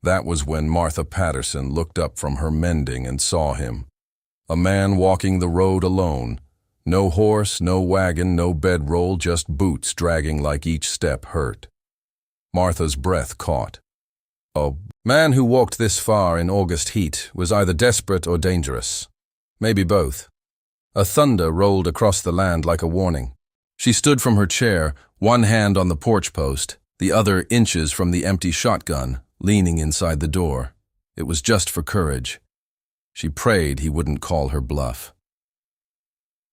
That was when Martha Patterson looked up from her mending and saw him. A man walking the road alone. No horse, no wagon, no bedroll, just boots dragging like each step hurt. Martha's breath caught. A man who walked this far in August heat was either desperate or dangerous. Maybe both. A thunder rolled across the land like a warning. She stood from her chair, one hand on the porch post, the other inches from the empty shotgun, leaning inside the door. It was just for courage. She prayed he wouldn't call her bluff.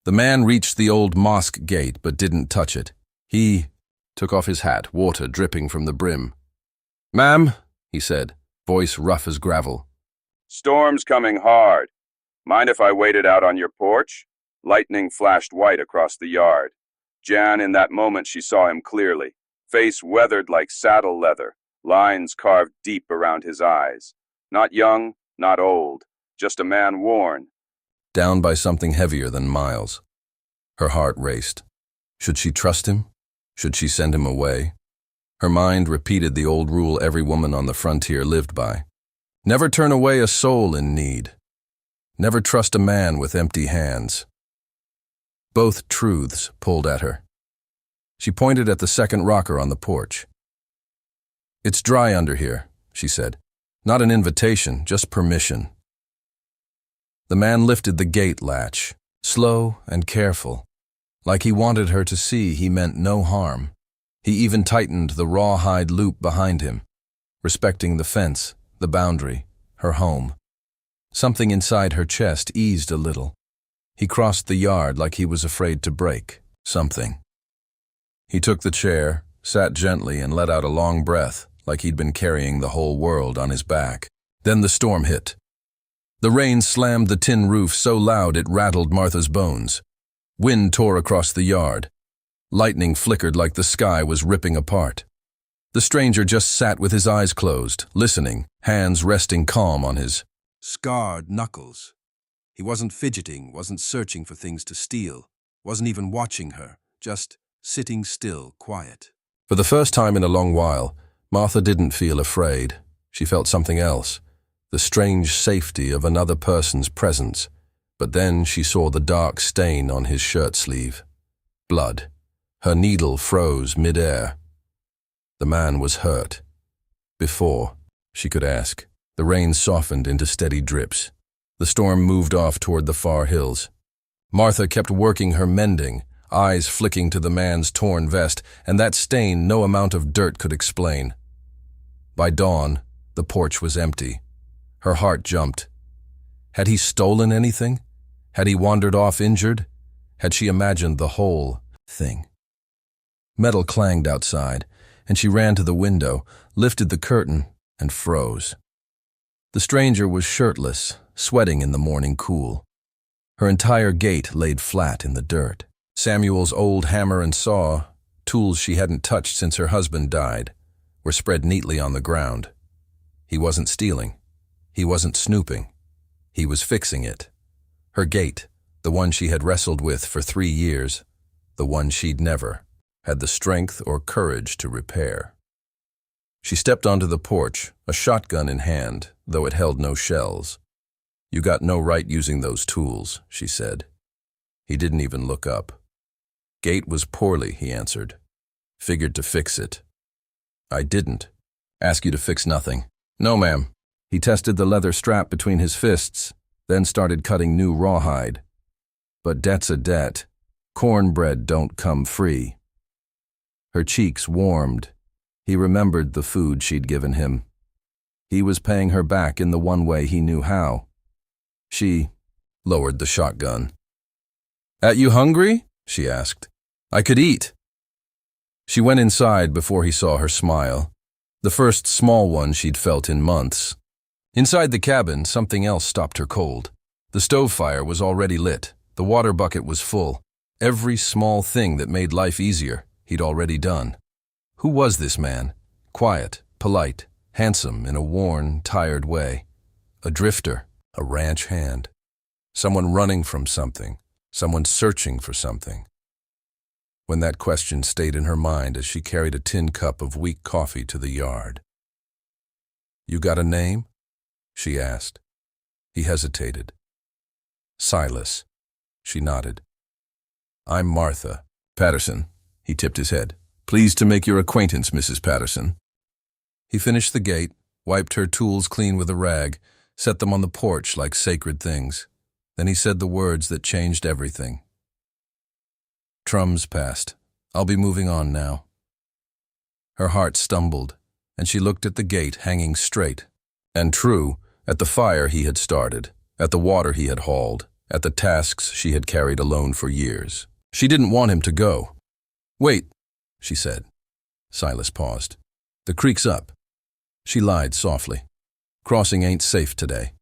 The man reached the old mosque gate but didn't touch it. He took off his hat, water dripping from the brim. "Ma'am," he said, voice rough as gravel. "Storm's coming hard. Mind if I waited out on your porch?" Lightning flashed white across the yard. Jan, in that moment, she saw him clearly. Face weathered like saddle leather, lines carved deep around his eyes. Not young, not old, just a man worn. Down by something heavier than miles. Her heart raced. Should she trust him? Should she send him away? Her mind repeated the old rule every woman on the frontier lived by. Never turn away a soul in need. Never trust a man with empty hands. Both truths pulled at her. She pointed at the second rocker on the porch. "It's dry under here," she said. "Not an invitation, just permission." The man lifted the gate latch, slow and careful, like he wanted her to see he meant no harm. He even tightened the rawhide loop behind him, respecting the fence, the boundary, her home. Something inside her chest eased a little. He crossed the yard like he was afraid to break something. He took the chair, sat gently, and let out a long breath, like he'd been carrying the whole world on his back. Then the storm hit. The rain slammed the tin roof so loud it rattled Martha's bones. Wind tore across the yard. Lightning flickered like the sky was ripping apart. The stranger just sat with his eyes closed, listening, hands resting calm on his scarred knuckles. He wasn't fidgeting, wasn't searching for things to steal, wasn't even watching her, just sitting still, quiet. For the first time in a long while, Martha didn't feel afraid. She felt something else, the strange safety of another person's presence. But then she saw the dark stain on his shirt sleeve. Blood. Her needle froze mid-air. The man was hurt. Before, she could ask. The rain softened into steady drips. The storm moved off toward the far hills. Martha kept working her mending, eyes flicking to the man's torn vest, and that stain no amount of dirt could explain. By dawn, the porch was empty. Her heart jumped. Had he stolen anything? Had he wandered off injured? Had she imagined the whole thing? Metal clanged outside, and she ran to the window, lifted the curtain, and froze. The stranger was shirtless, sweating in the morning cool. Her entire gait laid flat in the dirt. Samuel's old hammer and saw, tools she hadn't touched since her husband died, were spread neatly on the ground. He wasn't stealing. He wasn't snooping. He was fixing it. Her gait, the one she had wrestled with for 3 years, the one she'd never had the strength or courage to repair. She stepped onto the porch, a shotgun in hand, though it held no shells. "You got no right using those tools," she said. He didn't even look up. "Gate was poorly," he answered. "Figured to fix it." "I didn't. Ask you to fix nothing." "No, ma'am." He tested the leather strap between his fists, then started cutting new rawhide. "But debt's a debt. Cornbread don't come free." Her cheeks warmed. He remembered the food she'd given him. He was paying her back in the one way he knew how. She lowered the shotgun. "At you hungry?" she asked. "I could eat." She went inside before he saw her smile, the first small one she'd felt in months. Inside the cabin, something else stopped her cold. The stove fire was already lit. The water bucket was full. Every small thing that made life easier, he'd already done. Who was this man? Quiet, polite, handsome in a worn, tired way. A drifter, a ranch hand. Someone running from something, someone searching for something. When that question stayed in her mind as she carried a tin cup of weak coffee to the yard. You got a name? She asked. He hesitated. Silas. She nodded. I'm Martha. Patterson. He tipped his head. Pleased to make your acquaintance, Mrs. Patterson. He finished the gate, wiped her tools clean with a rag, set them on the porch like sacred things. Then he said the words that changed everything. Trums passed. I'll be moving on now. Her heart stumbled, and she looked at the gate hanging straight and true, at the fire he had started, at the water he had hauled, at the tasks she had carried alone for years. She didn't want him to go. Wait, she said. Silas paused. The creek's up. She lied softly. Crossing ain't safe today.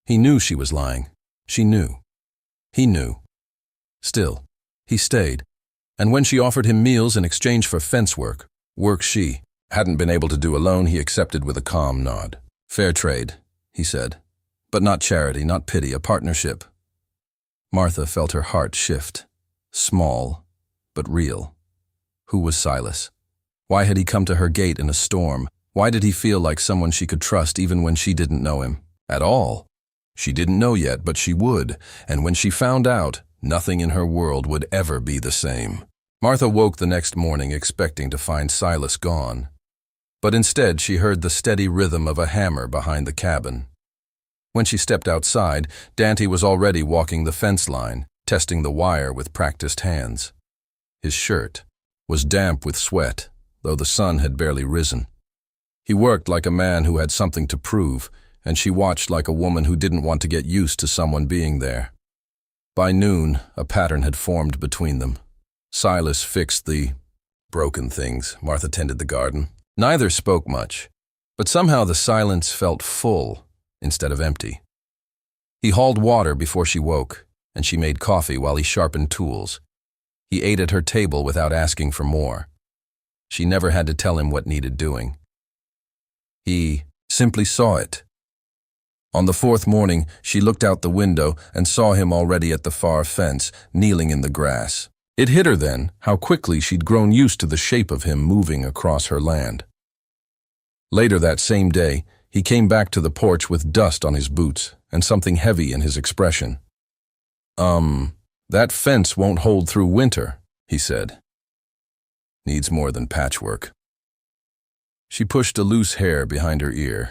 He knew she was lying. She knew. He knew. Still, he stayed, and when she offered him meals in exchange for fence work she hadn't been able to do alone, he accepted with a calm nod. Fair trade, he said, but not charity, not pity, a partnership. Martha felt her heart shift. Small, but real. Who was Silas? Why had he come to her gate in a storm? Why did he feel like someone she could trust even when she didn't know him? At all. She didn't know yet, but she would, and when she found out, nothing in her world would ever be the same. Martha woke the next morning expecting to find Silas gone. But instead she heard the steady rhythm of a hammer behind the cabin. When she stepped outside, Dante was already walking the fence line, testing the wire with practiced hands. His shirt was damp with sweat, though the sun had barely risen. He worked like a man who had something to prove, and she watched like a woman who didn't want to get used to someone being there. By noon, a pattern had formed between them. Silas fixed the broken things. Martha tended the garden. Neither spoke much, but somehow the silence felt full instead of empty. He hauled water before she woke, and she made coffee while he sharpened tools. He ate at her table without asking for more. She never had to tell him what needed doing. He simply saw it. On the fourth morning, she looked out the window and saw him already at the far fence, kneeling in the grass. It hit her then how quickly she'd grown used to the shape of him moving across her land. Later that same day, he came back to the porch with dust on his boots and something heavy in his expression. That fence won't hold through winter, he said. Needs more than patchwork. She pushed a loose hair behind her ear.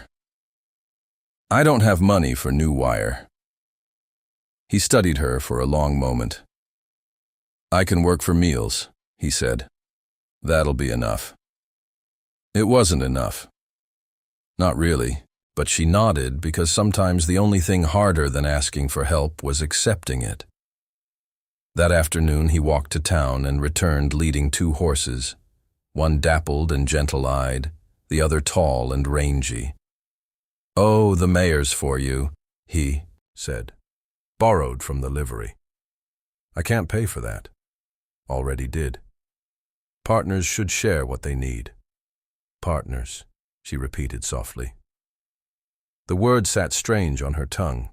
I don't have money for new wire. He studied her for a long moment. I can work for meals, he said. That'll be enough. It wasn't enough. Not really, but she nodded because sometimes the only thing harder than asking for help was accepting it. That afternoon he walked to town and returned leading 2 horses, one dappled and gentle-eyed, the other tall and rangy. Oh, the mayor's for you, he said. Borrowed from the livery. I can't pay for that. Already did. Partners should share what they need. Partners, she repeated softly. The word sat strange on her tongue,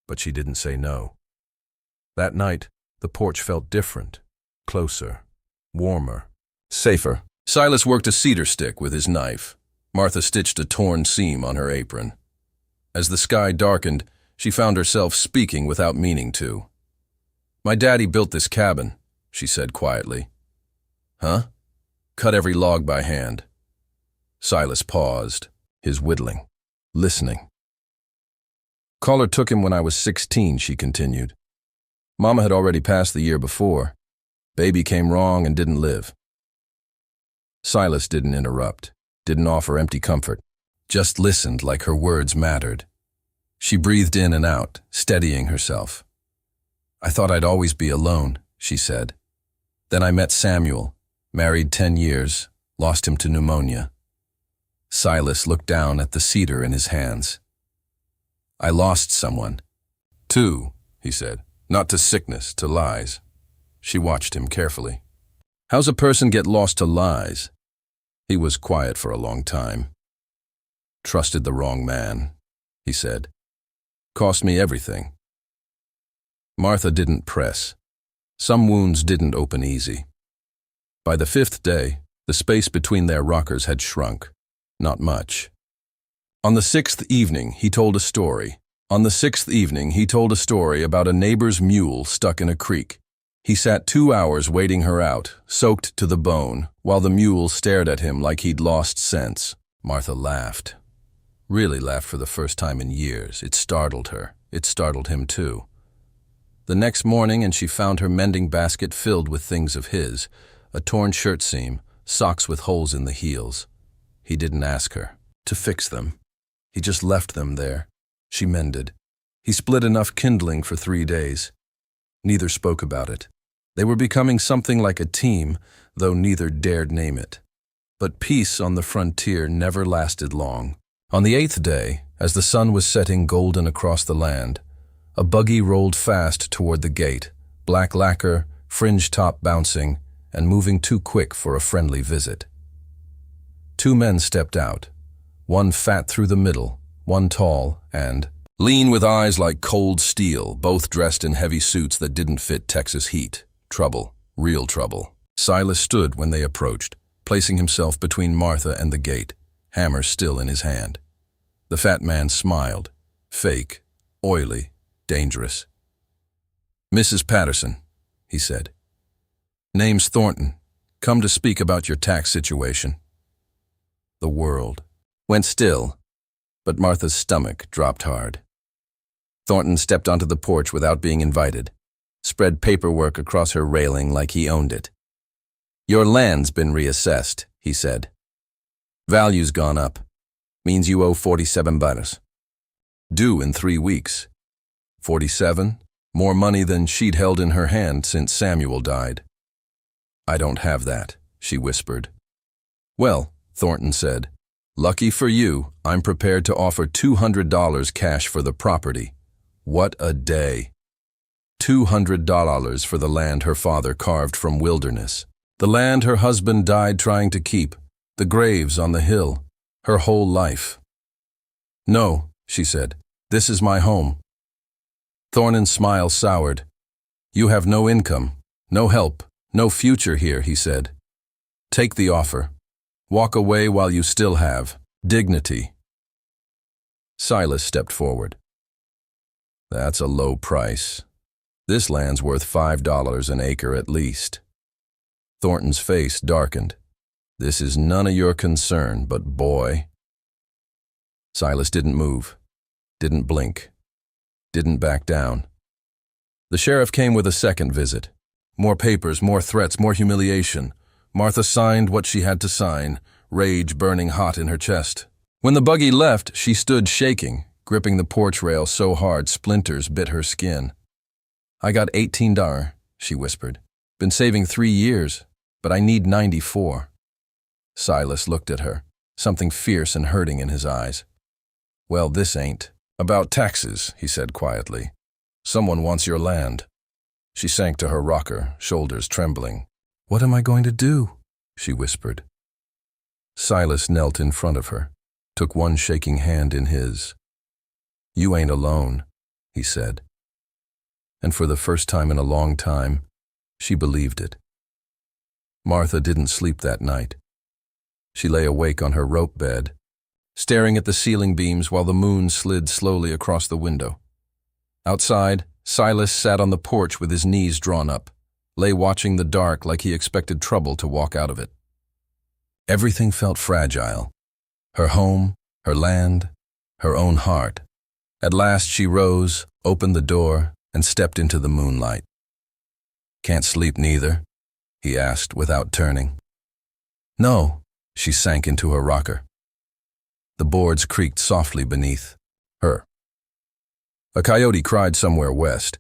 but she didn't say no. That night, the porch felt different, closer, warmer, safer. Silas worked a cedar stick with his knife. Martha stitched a torn seam on her apron. As the sky darkened, she found herself speaking without meaning to. My daddy built this cabin, she said quietly. Huh? Cut every log by hand. Silas paused, his whittling, listening. Caller took him when I was 16, she continued. Mama had already passed the year before. Baby came wrong and didn't live. Silas didn't interrupt, didn't offer empty comfort, just listened like her words mattered. She breathed in and out, steadying herself. I thought I'd always be alone, she said. Then I met Samuel, married 10 years, lost him to pneumonia. Silas looked down at the cedar in his hands. I lost someone. 2, he said, not to sickness, to lies. She watched him carefully. How's a person get lost to lies? He was quiet for a long time. Trusted the wrong man, he said. Cost me everything. Martha didn't press. Some wounds didn't open easy. By the 5th day, the space between their rockers had shrunk. Not much. On the sixth evening, he told a story. On the sixth evening, he told a story about a neighbor's mule stuck in a creek. He sat 2 hours waiting her out, soaked to the bone, while the mule stared at him like he'd lost sense. Martha laughed. Really laughed for the first time in years. It startled her. It startled him too. The next morning, and she found her mending basket filled with things of his, a torn shirt seam, socks with holes in the heels. He didn't ask her to fix them. He just left them there. She mended. He split enough kindling for 3 days. Neither spoke about it. They were becoming something like a team, though neither dared name it. But peace on the frontier never lasted long. On the 8th day, as the sun was setting golden across the land, a buggy rolled fast toward the gate, black lacquer, fringe top bouncing, and moving too quick for a friendly visit. 2 men stepped out, one fat through the middle, one tall and lean with eyes like cold steel, both dressed in heavy suits that didn't fit Texas heat. Trouble, real trouble. Silas stood when they approached, placing himself between Martha and the gate, hammer still in his hand. The fat man smiled, fake, oily, dangerous. "Mrs. Patterson," he said. "Name's Thornton. Come to speak about your tax situation." The world went still, but Martha's stomach dropped hard. Thornton stepped onto the porch without being invited, spread paperwork across her railing like he owned it. "Your land's been reassessed," he said. "Value's gone up. Means you owe $47. Due in 3 weeks. 47? More money than she'd held in her hand since Samuel died." "I don't have that," she whispered. "Well," Thornton said, "lucky for you, I'm prepared to offer $200 cash for the property." What a day. $200 for the land her father carved from wilderness. The land her husband died trying to keep. The graves on the hill. Her whole life. "No," she said. "This is my home." Thornton's smile soured. "You have no income, no help, no future here," he said. "Take the offer. Walk away while you still have dignity." Silas stepped forward. "That's a low price. This land's worth $5 an acre at least." Thornton's face darkened. "This is none of your concern, but boy." Silas didn't move, didn't blink, didn't back down. The sheriff came with a second visit. More papers, more threats, more humiliation. Martha signed what she had to sign, rage burning hot in her chest. When the buggy left, she stood shaking, gripping the porch rail so hard splinters bit her skin. "I got $18, she whispered. "Been saving 3 years, but I need 94. Silas looked at her, something fierce and hurting in his eyes. "Well, this ain't about taxes," he said quietly. "Someone wants your land." She sank to her rocker, shoulders trembling. "What am I going to do?" she whispered. Silas knelt in front of her, took one shaking hand in his. "You ain't alone," he said. And for the first time in a long time, she believed it. Martha didn't sleep that night. She lay awake on her rope bed, staring at the ceiling beams while the moon slid slowly across the window. Outside, Silas sat on the porch with his knees drawn up, lay watching the dark like he expected trouble to walk out of it. Everything felt fragile. Her home, her land, her own heart. At last she rose, opened the door, and stepped into the moonlight. "Can't sleep neither?" he asked without turning. "No," she sank into her rocker. The boards creaked softly beneath her. A coyote cried somewhere west.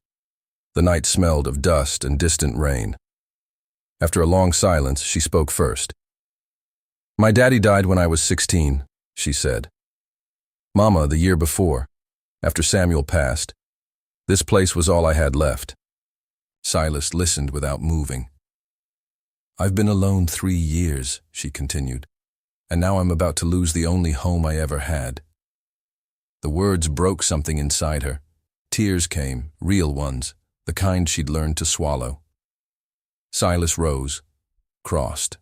The night smelled of dust and distant rain. After a long silence, she spoke first. "My daddy died when I was 16, she said. "Mama the year before, after Samuel passed. This place was all I had left." Silas listened without moving. "I've been alone 3 years, she continued, "and now I'm about to lose the only home I ever had." The words broke something inside her. Tears came, real ones, the kind she'd learned to swallow. Silas rose, crossed.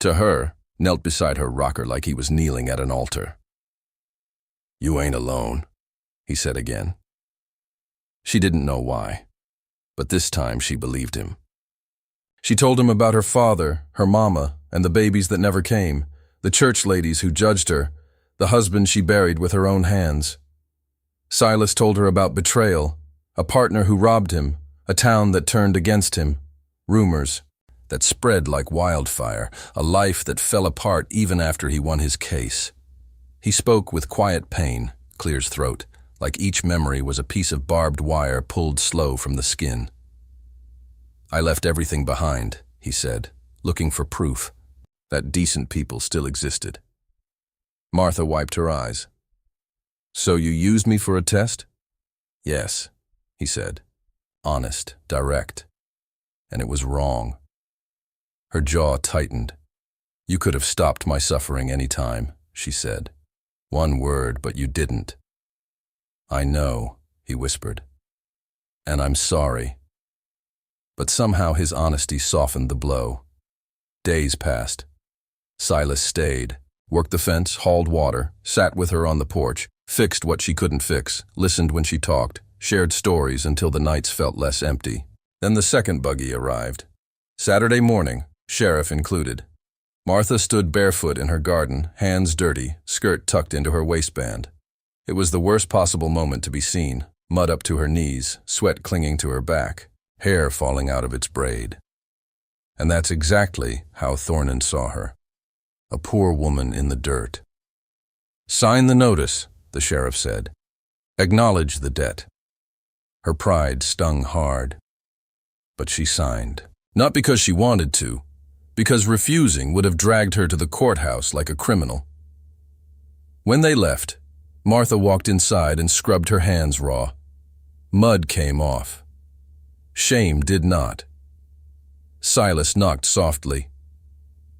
To her, knelt beside her rocker like he was kneeling at an altar. You ain't alone, he said again. She didn't know why, but this time she believed him. She told him about her father, her mama, and the babies that never came, the church ladies who judged her, the husband she buried with her own hands. Silas told her about betrayal, a partner who robbed him, a town that turned against him, rumors that spread like wildfire, a life that fell apart even after he won his case. He spoke with quiet pain, clear his throat, like each memory was a piece of barbed wire pulled slow from the skin. I left everything behind, he said, looking for proof that decent people still existed. Martha wiped her eyes. So you used me for a test? Yes, he said, honest, direct. And it was wrong. Her jaw tightened. You could have stopped my suffering any time, she said. One word, but you didn't. I know, he whispered. And I'm sorry. But somehow his honesty softened the blow. Days passed. Silas stayed, worked the fence, hauled water, sat with her on the porch, fixed what she couldn't fix, listened when she talked, shared stories until the nights felt less empty. Then the second buggy arrived. Saturday morning, sheriff included. Martha stood barefoot in her garden, hands dirty, skirt tucked into her waistband. It was the worst possible moment to be seen, mud up to her knees, sweat clinging to her back, hair falling out of its braid. And that's exactly how Thornton saw her. A poor woman in the dirt. Sign the notice, the sheriff said. Acknowledge the debt. Her pride stung hard. But she signed. Not because she wanted to, because refusing would have dragged her to the courthouse like a criminal. When they left, Martha walked inside and scrubbed her hands raw. Mud came off. Shame did not. Silas knocked softly.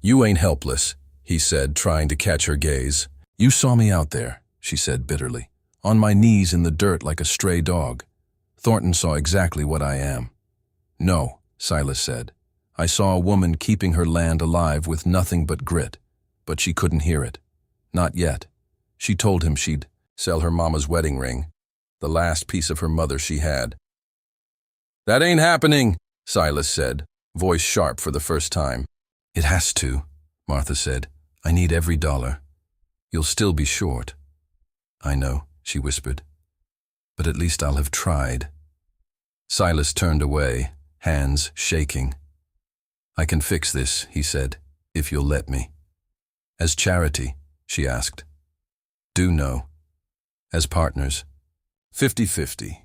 You ain't helpless, he said, trying to catch her gaze. You saw me out there, she said bitterly, on my knees in the dirt like a stray dog. Thornton saw exactly what I am. No, Silas said. I saw a woman keeping her land alive with nothing but grit, but she couldn't hear it. Not yet. She told him she'd sell her mama's wedding ring, the last piece of her mother she had. That ain't happening, Silas said, voice sharp for the first time. It has to, Martha said. I need every dollar. You'll still be short. I know, she whispered. But at least I'll have tried. Silas turned away, hands shaking. I can fix this, he said, if you'll let me. As charity, she asked. Do no. As partners. 50-50.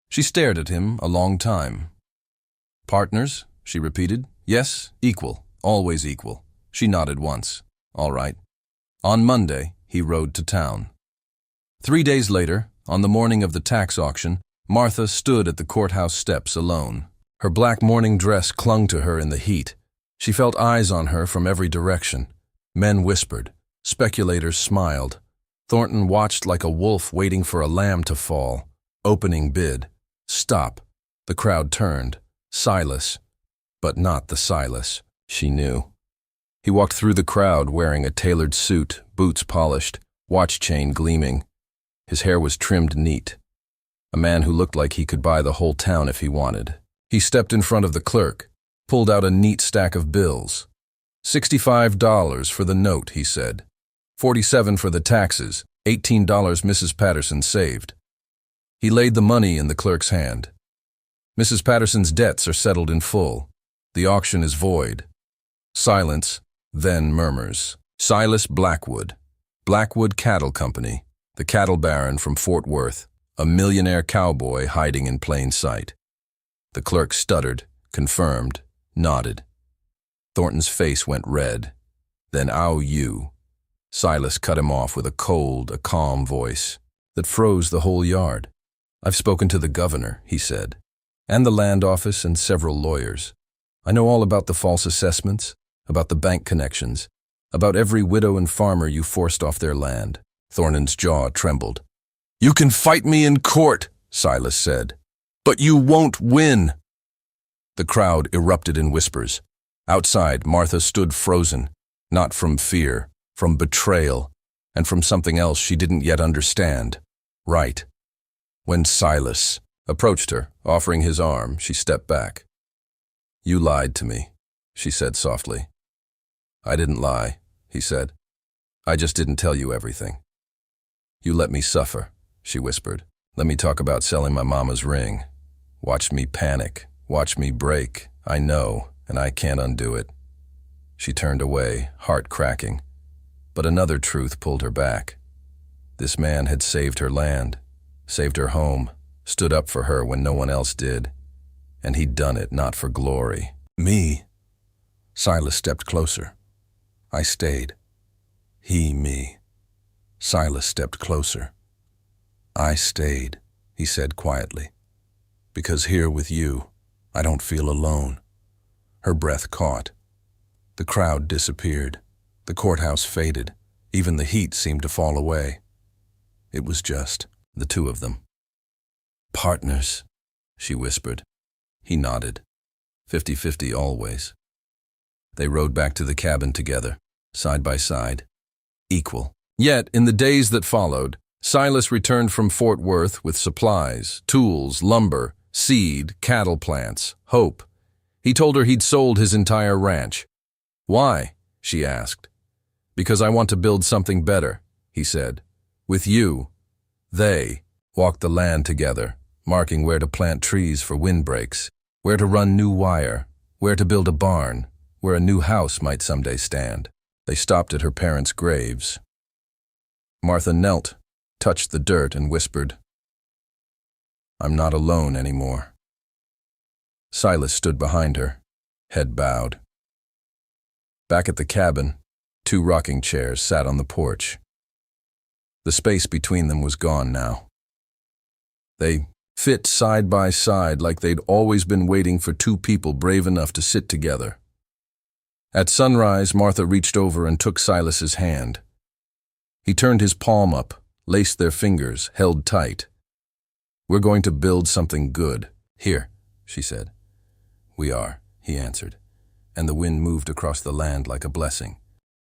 She stared at him a long time. Partners, she repeated. Yes, equal, always equal. She nodded once. All right. On Monday, he rode to town. 3 days later, on the morning of the tax auction, Martha stood at the courthouse steps alone. Her black morning dress clung to her in the heat. She felt eyes on her from every direction. Men whispered. Speculators smiled. Thornton watched like a wolf waiting for a lamb to fall. Opening bid. Stop. The crowd turned. Silas. But not the Silas she knew. He walked through the crowd wearing a tailored suit, boots polished, watch chain gleaming. His hair was trimmed neat. A man who looked like he could buy the whole town if he wanted. He stepped in front of the clerk, pulled out a neat stack of bills. $65 for the note, he said. $47 for the taxes, $18 Mrs. Patterson saved. He laid the money in the clerk's hand. Mrs. Patterson's debts are settled in full. The auction is void. Silence, then murmurs. Silas Blackwood. Blackwood Cattle Company, the cattle baron from Fort Worth, a millionaire cowboy hiding in plain sight. The clerk stuttered, confirmed, nodded. Thornton's face went red. Then ow you. Silas cut him off with a cold, a calm voice that froze the whole yard. I've spoken to the governor, he said, and the land office and several lawyers. I know all about the false assessments, about the bank connections, about every widow and farmer you forced off their land. Thornton's jaw trembled. You can fight me in court, Silas said, but you won't win. The crowd erupted in whispers. Outside, Martha stood frozen, not from fear, from betrayal. and from something else she didn't yet understand. Right. When Silas approached her, offering his arm, she stepped back. "You lied to me," she said softly. "I didn't lie," he said. "I just didn't tell you everything." "You let me suffer," she whispered. "Let me talk about selling my mama's ring. Watch me panic, watch me break. I know, and I can't undo it." She turned away, heart cracking. But another truth pulled her back. This man had saved her land, saved her home, stood up for her when no one else did. And he'd done it not for glory. Me. Silas stepped closer. I stayed. Me. Silas stepped closer. I stayed, he said quietly. Because here with you, I don't feel alone. Her breath caught. The crowd disappeared. The courthouse faded. Even the heat seemed to fall away. It was just the two of them. "Partners," she whispered. He nodded. 50-50 always. They rode back to the cabin together, side by side, equal. Yet, in the days that followed, Silas returned from Fort Worth with supplies, tools, lumber, seed, cattle plants, hope. He told her he'd sold his entire ranch. "Why?" she asked. "Because I want to build something better," he said. "With you." They walked the land together, marking where to plant trees for windbreaks, where to run new wire, where to build a barn, where a new house might someday stand. They stopped at her parents' graves. Martha knelt, touched the dirt, and whispered, "I'm not alone anymore." Silas stood behind her, head bowed. Back at the cabin, 2 rocking chairs sat on the porch. The space between them was gone now. They fit side by side like they'd always been waiting for 2 people brave enough to sit together. At sunrise, Martha reached over and took Silas's hand. He turned his palm up, laced their fingers, held tight. "We're going to build something good. Here," she said. "We are," he answered, and the wind moved across the land like a blessing.